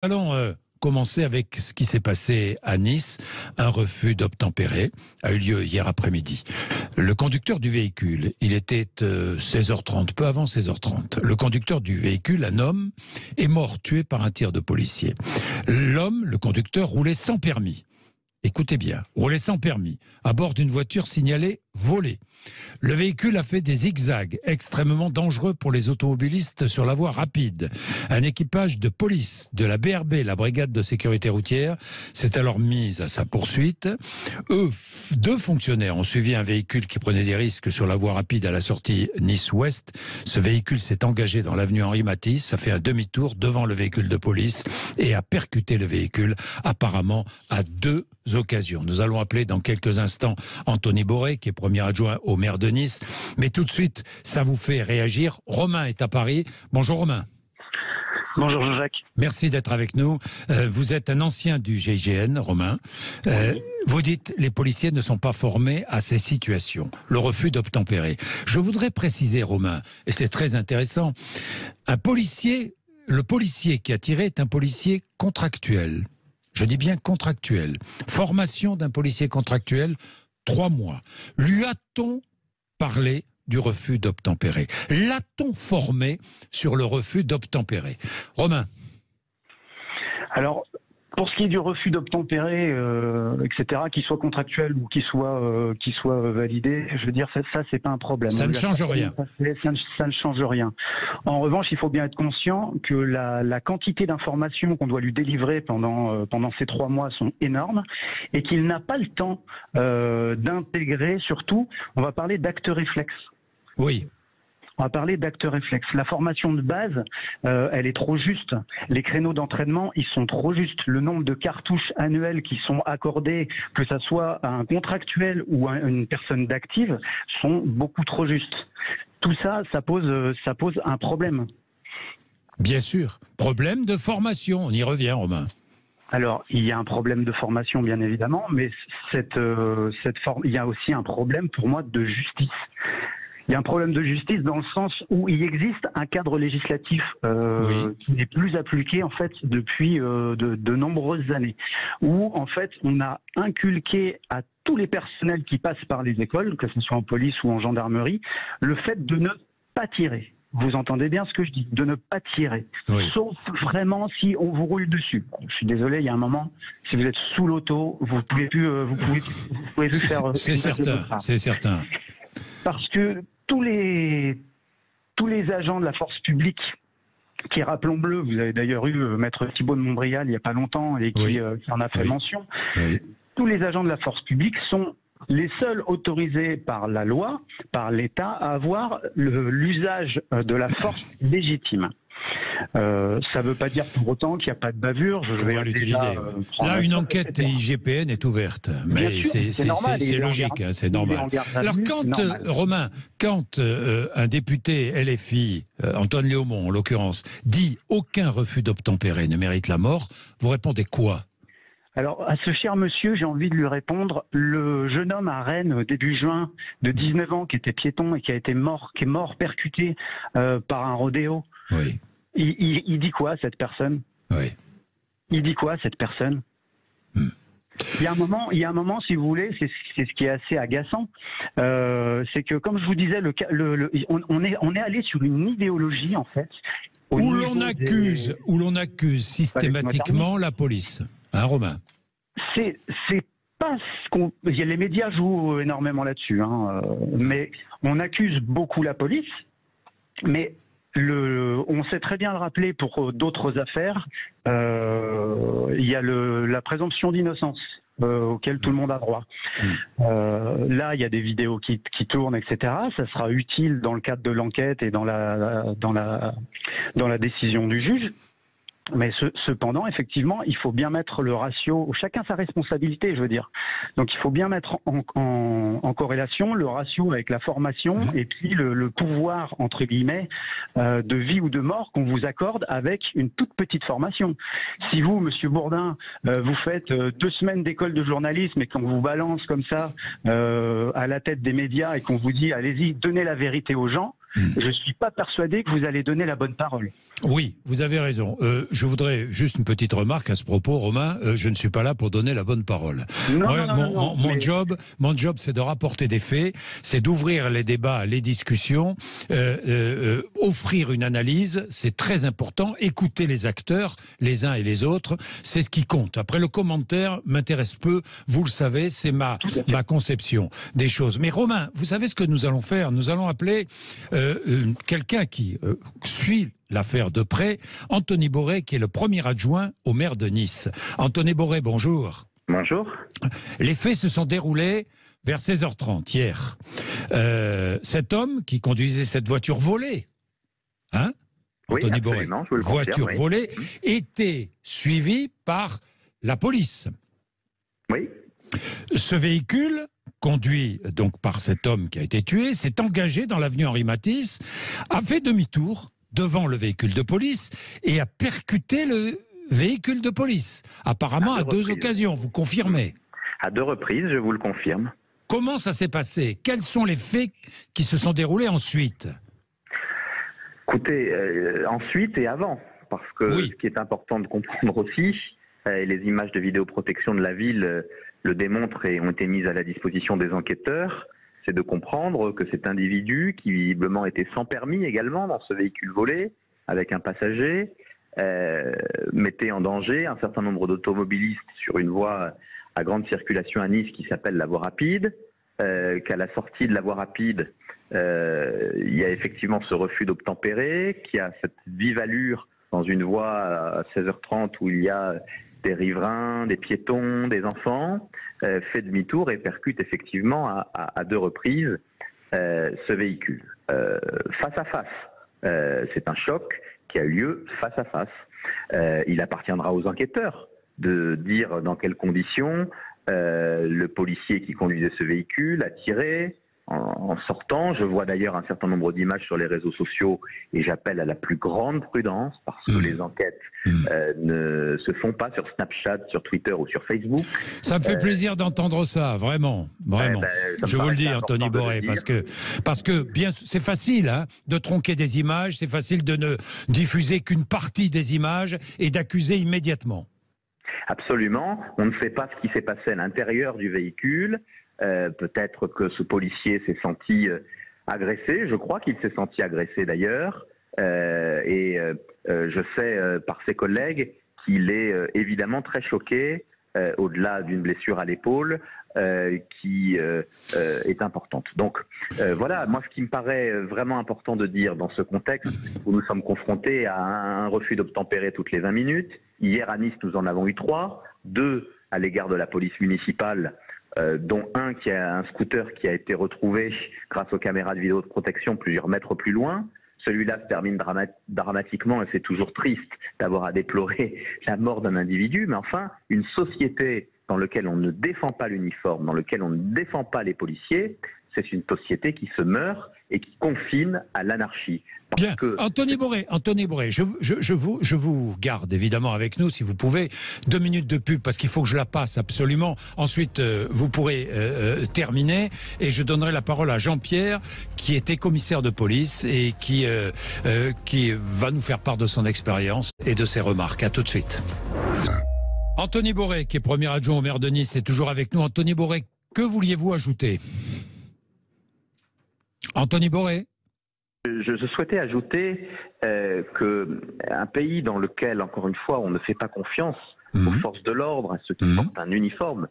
Allons commencer avec ce qui s'est passé à Nice. Un refus d'obtempérer a eu lieu hier après-midi. Le conducteur du véhicule, il était 16h30, peu avant 16h30. Le conducteur du véhicule, un homme, est mort tué par un tir de policier. L'homme, le conducteur, roulait sans permis. Écoutez bien, roulait sans permis, à bord d'une voiture signalée volée. Le véhicule a fait des zigzags extrêmement dangereux pour les automobilistes sur la voie rapide. Un équipage de police de la BRB, la brigade de sécurité routière, s'est alors mis à sa poursuite. Deux fonctionnaires ont suivi un véhicule qui prenait des risques sur la voie rapide à la sortie Nice-Ouest. Ce véhicule s'est engagé dans l'avenue Henri Matisse, a fait un demi-tour devant le véhicule de police et a percuté le véhicule, apparemment à deux occasions. Nous allons appeler dans quelques instants Anthony Boré, qui est premier adjoint au maire de Nice. Mais tout de suite, ça vous fait réagir. Romain est à Paris. Bonjour Romain. Bonjour Jean-Jacques. Merci d'être avec nous. Vous êtes un ancien du GIGN, Romain. Vous dites les policiers ne sont pas formés à ces situations. Le refus d'obtempérer. Je voudrais préciser, Romain, et c'est très intéressant, le policier qui a tiré est un policier contractuel. Je dis bien contractuel. Formation d'un policier contractuel, 3 mois. Lui a-t-on parlé du refus d'obtempérer? L'a-t-on formé sur le refus d'obtempérer? Romain. Alors, pour ce qui est du refus d'obtempérer, etc., qu'il soit contractuel ou qu'il soit validé, je veux dire, ça c'est pas un problème. Ça ne change rien. Ça ne change rien. En revanche, il faut bien être conscient que la quantité d'informations qu'on doit lui délivrer pendant ces 3 mois sont énormes et qu'il n'a pas le temps d'intégrer, surtout, on va parler d'actes réflexes. Oui. On va parler d'actes réflexes. La formation de base, elle est trop juste. Les créneaux d'entraînement, ils sont trop justes. Le nombre de cartouches annuelles qui sont accordées, que ce soit à un contractuel ou à une personne d'active, sont beaucoup trop justes. Tout ça, ça pose un problème. Bien sûr. Problème de formation. On y revient, Romain. Alors, il y a un problème de formation, bien évidemment, mais il y a aussi un problème, pour moi, de justice. Il y a un problème de justice dans le sens où il existe un cadre législatif qui n'est plus appliqué en fait depuis de nombreuses années, où en fait on a inculqué à tous les personnels qui passent par les écoles, que ce soit en police ou en gendarmerie, le fait de ne pas tirer. Vous entendez bien ce que je dis, de ne pas tirer, sauf vraiment si on vous roule dessus. Je suis désolé, il y a un moment, si vous êtes sous l'auto, vous pouvez plus faire. C'est certain, c'est certain. Parce que tous les agents de la force publique, qui, rappelons-le, vous avez d'ailleurs eu Maître Thibault de Montbrial il n'y a pas longtemps et qui en a fait mention, tous les agents de la force publique sont les seuls autorisés par la loi, par l'État, à avoir l'usage de la force légitime. Ça ne veut pas dire pour autant qu'il n'y a pas de bavure. Je vais l'utiliser. Là, une enquête IGPN est ouverte, mais c'est logique, hein, c'est normal. Alors, Romain, quand un député LFI, Antoine Léaumont en l'occurrence, dit aucun refus d'obtempérer ne mérite la mort, vous répondez quoi? Alors, à ce cher monsieur, j'ai envie de lui répondre, le jeune homme à Rennes, début juin, de 19 ans, qui était piéton et qui est mort percuté par un rodéo. Oui. Il dit quoi, cette personne? Oui. Il dit quoi, cette personne? Il y a un moment, si vous voulez, c'est ce qui est assez agaçant, c'est que, comme je vous disais, on est allé sur une idéologie, en fait, où l'on accuse systématiquement la police. Hein, Romain? C'est pas ce qu'on... Les médias jouent énormément là-dessus, hein, mais on accuse beaucoup la police, mais on sait très bien le rappeler pour d'autres affaires, il y a la présomption d'innocence auquel tout le monde a droit. Là, il y a des vidéos qui tournent, etc. Ça sera utile dans le cadre de l'enquête et dans la décision du juge. Mais cependant, effectivement, il faut bien mettre le ratio, chacun sa responsabilité, je veux dire. Donc il faut bien mettre en corrélation le ratio avec la formation et puis le pouvoir, entre guillemets, de vie ou de mort qu'on vous accorde avec une toute petite formation. Si vous, Monsieur Bourdin, vous faites 2 semaines d'école de journalisme et qu'on vous balance comme ça à la tête des médias et qu'on vous dit allez-y, donnez la vérité aux gens, je ne suis pas persuadé que vous allez donner la bonne parole. Oui, vous avez raison. Je voudrais juste une petite remarque à ce propos, Romain. Je ne suis pas là pour donner la bonne parole. Mon job, c'est de rapporter des faits, c'est d'ouvrir les débats, les discussions, offrir une analyse, c'est très important. Écouter les acteurs, les uns et les autres, c'est ce qui compte. Après, le commentaire m'intéresse peu, vous le savez, c'est ma conception des choses. Mais Romain, vous savez ce que nous allons faire? Nous allons appeler quelqu'un qui suit l'affaire de près, Anthony Boré, qui est le premier adjoint au maire de Nice. Anthony Boré, bonjour. Bonjour. Les faits se sont déroulés vers 16h30 hier. Cet homme qui conduisait cette voiture volée, hein, Anthony Boré, voiture volée, était suivi par la police. Oui. Ce véhicule, conduit donc par cet homme qui a été tué, s'est engagé dans l'avenue Henri Matisse, a fait demi-tour devant le véhicule de police et a percuté le véhicule de police. Apparemment à deux occasions, vous confirmez? À 2 reprises, je vous le confirme. Comment ça s'est passé? Quels sont les faits qui se sont déroulés ensuite? Écoutez, ensuite et avant, parce que ce qui est important de comprendre aussi, et les images de vidéoprotection de la ville le démontrent et ont été mises à la disposition des enquêteurs, c'est de comprendre que cet individu, qui visiblement était sans permis également dans ce véhicule volé, avec un passager, mettait en danger un certain nombre d'automobilistes sur une voie à grande circulation à Nice qui s'appelle la voie rapide, qu'à la sortie de la voie rapide, il y a effectivement ce refus d'obtempérer, qui a cette vive allure dans une voie à 16h30 où il y a des riverains, des piétons, des enfants, fait demi-tour et percute effectivement à 2 reprises ce véhicule. Face à face, c'est un choc qui a eu lieu face à face. Il appartiendra aux enquêteurs de dire dans quelles conditions le policier qui conduisait ce véhicule a tiré en sortant. Je vois d'ailleurs un certain nombre d'images sur les réseaux sociaux et j'appelle à la plus grande prudence parce que les enquêtes ne se font pas sur Snapchat, sur Twitter ou sur Facebook. Ça me fait plaisir d'entendre ça, vraiment. Je vous le dis, Anthony Boré, parce que bien, c'est facile hein, de tronquer des images, c'est facile de ne diffuser qu'une partie des images et d'accuser immédiatement. Absolument. On ne sait pas ce qui s'est passé à l'intérieur du véhicule. Peut-être que ce policier s'est senti agressé. Je crois qu'il s'est senti agressé d'ailleurs. Je sais par ses collègues qu'il est évidemment très choqué, au-delà d'une blessure à l'épaule, qui est importante. Donc voilà, moi ce qui me paraît vraiment important de dire dans ce contexte où nous sommes confrontés à un refus d'obtempérer toutes les 20 minutes. Hier à Nice, nous en avons eu 3, 2 à l'égard de la police municipale, dont un qui a un scooter qui a été retrouvé grâce aux caméras de vidéoprotection plusieurs mètres plus loin. Celui-là se termine dramatiquement et c'est toujours triste d'avoir à déplorer la mort d'un individu. Mais enfin, une société dans laquelle on ne défend pas l'uniforme, dans laquelle on ne défend pas les policiers, c'est une société qui se meurt et qui confine à l'anarchie. Bien, Anthony Boré, je vous garde évidemment avec nous si vous pouvez. 2 minutes de pub parce qu'il faut que je la passe absolument. Ensuite, vous pourrez terminer et je donnerai la parole à Jean-Pierre qui était commissaire de police et qui va nous faire part de son expérience et de ses remarques. À tout de suite. Anthony Boré, qui est premier adjoint au maire de Nice, est toujours avec nous. Anthony Boré, que vouliez-vous ajouter? Anthony Boré. Je souhaitais ajouter qu'un pays dans lequel, encore une fois, on ne fait pas confiance aux forces de l'ordre, à ceux qui portent un uniforme,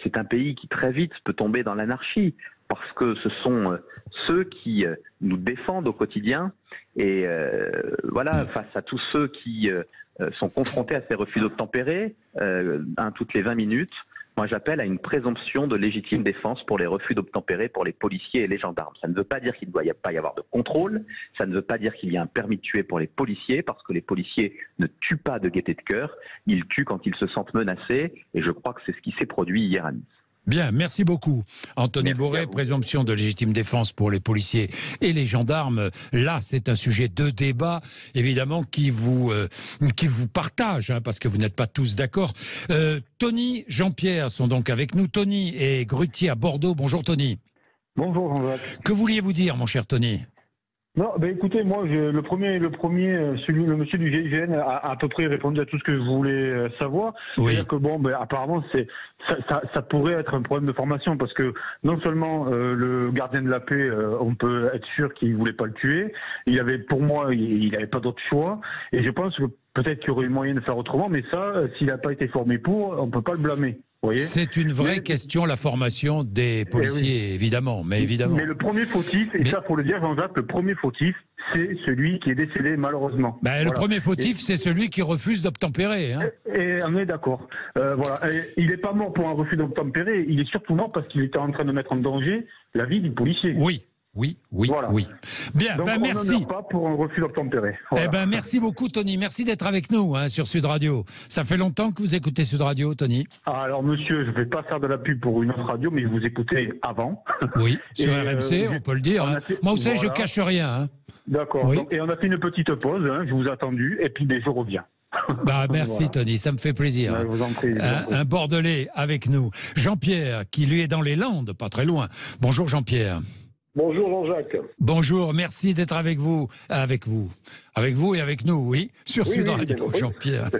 c'est un pays qui très vite peut tomber dans l'anarchie, parce que ce sont ceux qui nous défendent au quotidien, et voilà, face à tous ceux qui sont confrontés à ces refus d'obtempérer, toutes les 20 minutes, moi, j'appelle à une présomption de légitime défense pour les refus d'obtempérer pour les policiers et les gendarmes. Ça ne veut pas dire qu'il ne doit pas y avoir de contrôle, ça ne veut pas dire qu'il y a un permis de tuer pour les policiers, parce que les policiers ne tuent pas de gaieté de cœur, ils tuent quand ils se sentent menacés, et je crois que c'est ce qui s'est produit hier à Nice. Bien, merci beaucoup. Anthony Boré, présomption de légitime défense pour les policiers et les gendarmes. Là, c'est un sujet de débat, évidemment, qui vous partage, hein, parce que vous n'êtes pas tous d'accord. Tony, Jean-Pierre sont donc avec nous. Tony est grutier à Bordeaux. Bonjour Tony. Bonjour Jean-Jacques. Que vouliez-vous dire, mon cher Tony? Non, ben écoutez, moi, le monsieur du GIGN a à peu près répondu à tout ce que je voulais savoir. Oui. C'est-à-dire que bon, ben apparemment, ça pourrait être un problème de formation parce que non seulement le gardien de la paix, on peut être sûr qu'il voulait pas le tuer. Pour moi, il n'avait pas d'autre choix. Et je pense que peut-être qu'il y aurait eu moyen de faire autrement, mais ça, s'il n'a pas été formé pour, on peut pas le blâmer. C'est une vraie question, la formation des policiers, évidemment. Mais le premier fautif, ça faut le dire, Jean-Jacques, le premier fautif, c'est celui qui est décédé malheureusement. Le premier fautif, c'est celui qui refuse d'obtempérer. Hein. Et on est d'accord. Voilà. Et il n'est pas mort pour un refus d'obtempérer, il est surtout mort parce qu'il était en train de mettre en danger la vie du policier. Oui. Voilà. Bien, donc, merci. On n'en pas pour un refus d'obtempérer. Voilà. Merci beaucoup, Tony. Merci d'être avec nous sur Sud Radio. Ça fait longtemps que vous écoutez Sud Radio, Tony? Alors, monsieur, je ne vais pas faire de la pub pour une autre radio, mais je vous écoutais avant. Oui, sur RMC, on peut le dire. Moi, vous savez, je cache rien. Hein. D'accord. Oui. Et on a fait une petite pause. Je vous ai attendu. Et puis, je reviens. Merci voilà. Tony, ça me fait plaisir. Je vous en prie, un Bordelais avec nous. Jean-Pierre, qui lui est dans les Landes, pas très loin. Bonjour Jean-Pierre. Bonjour Jean-Jacques. Bonjour, merci d'être avec vous et avec nous, oui, sur Sud Radio, Jean-Pierre.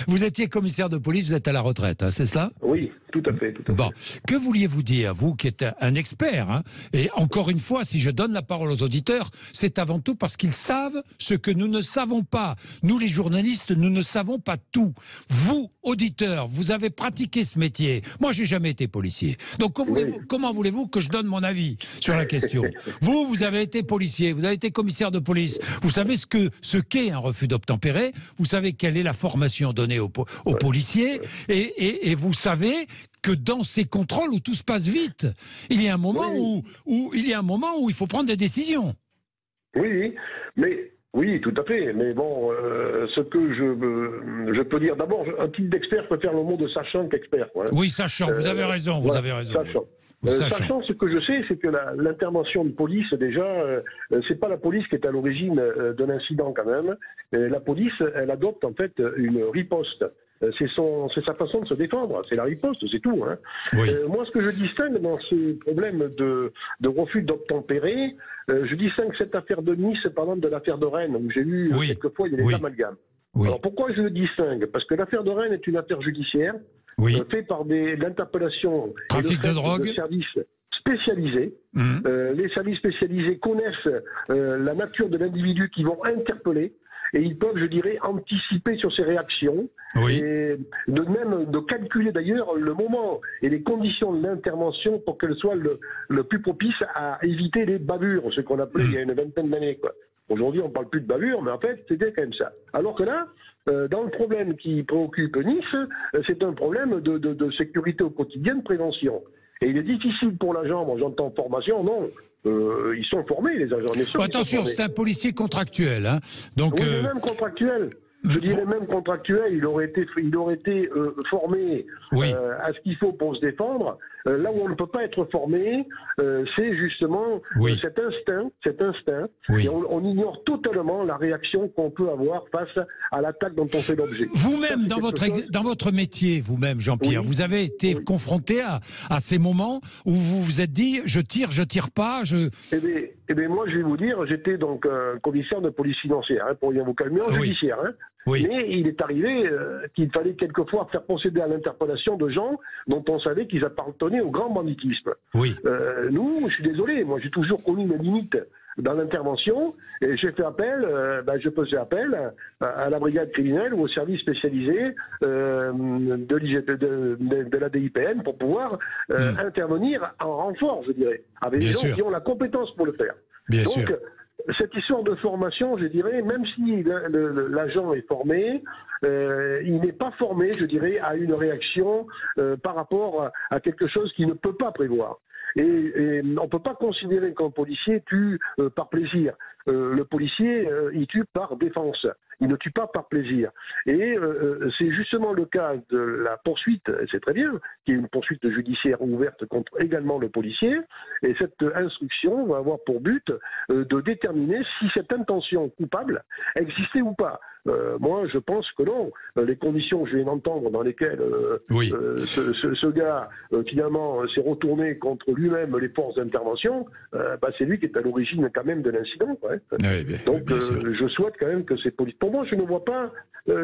Vous étiez commissaire de police, vous êtes à la retraite, hein, c'est cela? Oui, tout à fait. Bon, que vouliez-vous dire, vous qui êtes un expert, hein, et encore une fois, si je donne la parole aux auditeurs, c'est avant tout parce qu'ils savent ce que nous ne savons pas. Nous, les journalistes, nous ne savons pas tout. Vous, auditeurs, vous avez pratiqué ce métier. Moi, j'ai jamais été policier. Donc, comment voulez-vous que je donne mon avis sur la question? Vous avez été policier, vous avez été commissaire de police. Vous savez ce qu'est un refus d'obtempérer, vous savez quelle est la formation donnée aux policiers, et vous savez que dans ces contrôles où tout se passe vite, il y a un moment où il faut prendre des décisions. Oui, mais oui, tout à fait. Mais bon, ce que je peux dire, d'abord, un type d'expert peut faire le mot de sachant qu'expert. Hein. Oui, sachant. Vous avez raison. Vous avez raison. Sachant, ce que je sais, c'est que l'intervention de police, déjà, c'est pas la police qui est à l'origine de l'incident quand même. La police, elle adopte en fait une riposte. C'est sa façon de se défendre, c'est la riposte, c'est tout. Hein. Oui. Moi, ce que je distingue dans ce problème de refus d'obtempérer, je distingue cette affaire de Nice, par exemple, de l'affaire de Rennes, où j'ai eu quelquefois, il y a des amalgames. Oui. Alors pourquoi je le distingue? Parce que l'affaire de Rennes est une affaire judiciaire, faite par l'interpellation trafic de drogue, de services spécialisés. Les services spécialisés connaissent la nature de l'individu qu'ils vont interpeller. Et ils peuvent, je dirais, anticiper sur ses réactions, et de calculer d'ailleurs le moment et les conditions de l'intervention pour qu'elle soit le plus propice à éviter les bavures, ce qu'on appelait il y a une vingtaine d'années. Aujourd'hui, on ne parle plus de bavure, mais en fait, c'était quand même ça. Alors que là, dans le problème qui préoccupe Nice, c'est un problème de sécurité au quotidien, de prévention. Et il est difficile pour l'agent, moi j'entends formation, non. Ils sont formés, les agents. Attention, c'est un policier contractuel. Hein. Donc, oui, même contractuel. Je dirais même contractuel, il aurait été formé à ce qu'il faut pour se défendre. Là où on ne peut pas être formé, c'est justement cet instinct. Et on ignore totalement la réaction qu'on peut avoir face à l'attaque dont on fait l'objet. Vous-même, dans votre métier, vous-même, Jean-Pierre, vous avez été confronté à ces moments où vous vous êtes dit « je tire pas ». Eh bien, moi, je vais vous dire, j'étais donc commissaire de police financière, pour rien vous calmer, judiciaire. Mais il est arrivé qu'il fallait quelquefois faire procéder à l'interpellation de gens dont on savait qu'ils appartenaient au grand banditisme. Nous, je suis désolé, moi j'ai toujours connu mes limites dans l'intervention, et j'ai fait appel, je faisais appel à la brigade criminelle ou au service spécialisé de la DIPN pour pouvoir intervenir en renfort, je dirais, avec des gens qui ont la compétence pour le faire. Donc, cette histoire de formation, je dirais, même si l'agent est formé, il n'est pas formé, je dirais, à une réaction par rapport à quelque chose qu'il ne peut pas prévoir. Et on ne peut pas considérer qu'un policier tue par plaisir. Le policier, il tue par défense. Il ne tue pas par plaisir. Et c'est justement le cas de la poursuite, c'est très bien, qui est une poursuite judiciaire ouverte contre également le policier. Et cette instruction va avoir pour but de déterminer si cette intention coupable existait ou pas. moi, je pense que non. Les conditions que je viens d'entendre dans lesquelles ce gars, finalement, s'est retourné contre lui-même les forces d'intervention, c'est lui qui est à l'origine quand même de l'incident. Donc, je souhaite quand même que ces policiers... Pour moi, je ne vois pas,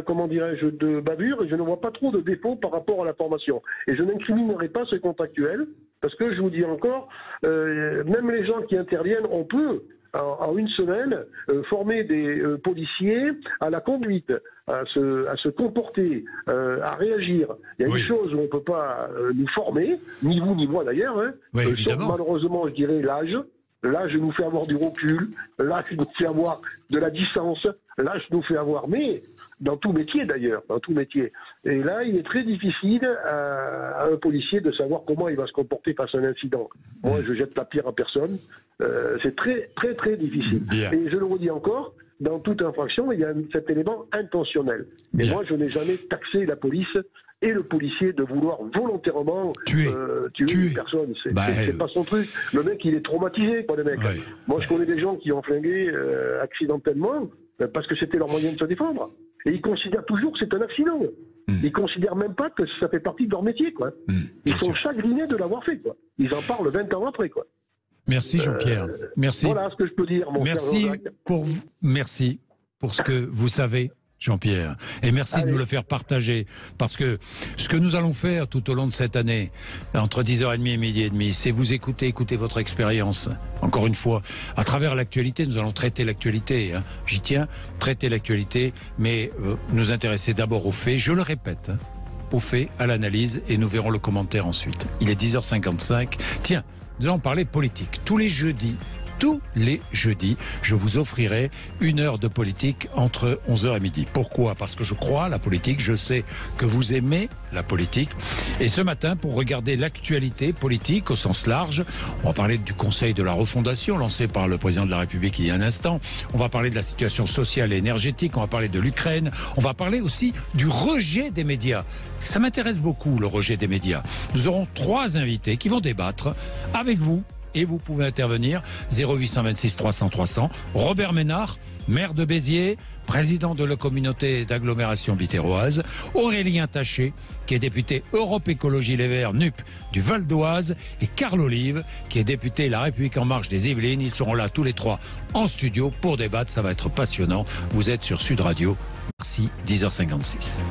comment dirais-je, de bavure, et je ne vois pas trop de défauts par rapport à la formation. Et je n'incriminerai pas ce contractuel, parce que je vous dis encore, même les gens qui interviennent, on peut... en une semaine, former des policiers à la conduite, à se comporter, à réagir. Il y a une chose où on ne peut pas nous former, ni vous ni moi d'ailleurs, sauf malheureusement, je dirais, l'âge. L'âge nous fait avoir du recul, l'âge nous fait avoir de la distance, l'âge nous fait avoir, mais dans tout métier d'ailleurs, dans tout métier. Et là, il est très difficile à un policier de savoir comment il va se comporter face à un incident. Moi, je jette la pierre à personne. C'est très, très, très difficile. Bien. Et je le redis encore, dans toute infraction, il y a cet élément intentionnel. Et moi, je n'ai jamais taxé la police et le policier de vouloir volontairement tuer une personne. C'est pas son truc. Le mec, il est traumatisé, quoi, le mec. Moi, je connais des gens qui ont flingué accidentellement parce que c'était leur moyen de se défendre. Et ils considèrent toujours que c'est un accident. Ils considèrent même pas que ça fait partie de leur métier, quoi. Ils sont chagrinés de l'avoir fait, quoi. Ils en parlent 20 ans après, quoi. Merci Jean-Pierre. Merci. Voilà ce que je peux dire, mon cher Jean-Jacques. Merci pour ce que vous savez, Jean-Pierre. Et merci de nous le faire partager. Parce que ce que nous allons faire tout au long de cette année, entre 10h30 et midi et demi, c'est vous écouter votre expérience. Encore une fois, à travers l'actualité, nous allons traiter l'actualité. J'y tiens, traiter l'actualité, mais nous intéresser d'abord aux faits. Je le répète, aux faits, à l'analyse, et nous verrons le commentaire ensuite. Il est 10h55. Tiens, nous allons parler politique. Tous les jeudis, je vous offrirai 1 heure de politique entre 11h et midi. Pourquoi? Parce que je crois à la politique, je sais que vous aimez la politique. Et ce matin, pour regarder l'actualité politique au sens large, on va parler du Conseil de la refondation lancé par le président de la République il y a un instant. On va parler de la situation sociale et énergétique, on va parler de l'Ukraine, on va parler aussi du rejet des médias. Ça m'intéresse beaucoup, le rejet des médias. Nous aurons 3 invités qui vont débattre avec vous. Et vous pouvez intervenir, 0826 300 300. Robert Ménard, maire de Béziers, président de la communauté d'agglomération bitéroise. Aurélien Taché, qui est député Europe Écologie Les Verts, NUP du Val d'Oise. Et Carl Olive, qui est député La République En Marche des Yvelines. Ils seront là tous les 3 en studio pour débattre. Ça va être passionnant. Vous êtes sur Sud Radio. Merci, 10h56.